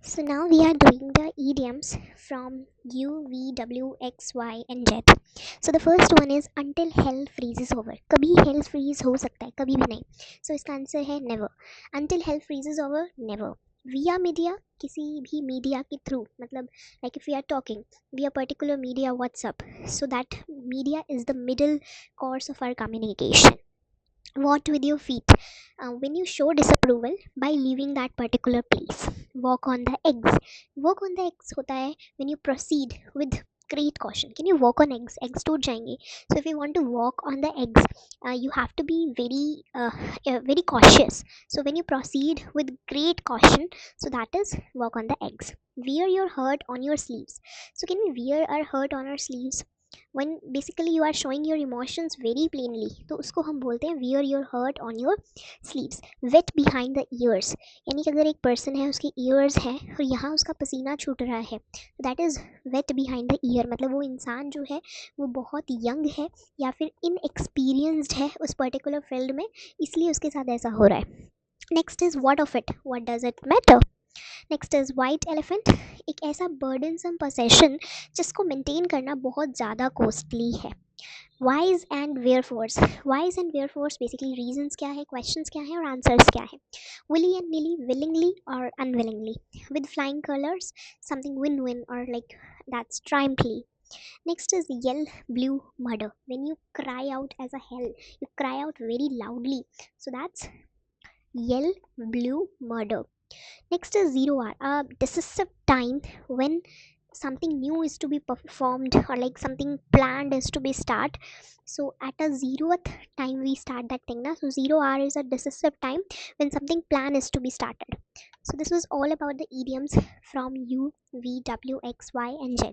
So now we are doing the idioms from U, V, W, X, Y and Z. So the first one is until hell freezes over. कभी hell freeze हो सकता है, कभी भी नहीं. So इसका answer है never. Until hell freezes over, never. Via media, किसी भी मीडिया के थ्रू, मतलब like if we are talking via particular media, WhatsApp, so that media is the middle course of our communication. What with your feet? When you show disapproval by leaving that particular place. Walk on the eggs. Walk on the eggs होता है when you proceed with great caution. Can you walk on eggs? Eggs टूट जाएंगे. So if you want to walk on the eggs, you have to be very cautious. So when you proceed with great caution, so that is walk on the eggs. Wear your hurt on your sleeves. So can we wear our hurt on our sleeves? when basically you are showing your emotions very plainly, तो उसको हम बोलते हैं wear your hurt on your sleeves. Wet behind the ears, यानी कि अगर एक person है, उसकी ears है और यहाँ उसका पसीना छूट रहा है, that is wet behind the ear. मतलब वो इंसान जो है वो बहुत यंग है या फिर inexperienced है उस पर्टिकुलर फील्ड में, इसलिए उसके साथ ऐसा हो रहा है. Next is what of it, what does it matter. Next is white elephant, एक ऐसा बर्डनसम पोसेशन जिसको मेंटेन करना बहुत ज़्यादा कॉस्टली है. Whys and wherefores, whys and wherefores basically reasons क्या है, क्वेश्चंस क्या है और आंसर्स क्या है. विली एंड निली, विलिंगली और unwillingly. With flying colours, something win win और like that's triumphantly. Next is yell, blue, murder. When you cry out as a hell, you cry out very loudly. So that's yell, blue, murder. Next is 0 hour, a decisive time when something new is to be performed or like something planned is to be start. So at a 0th time we start that thing na. So 0 hour is a decisive time when something plan is to be started. So this was all about the idioms from U, V, W, X, Y and Z.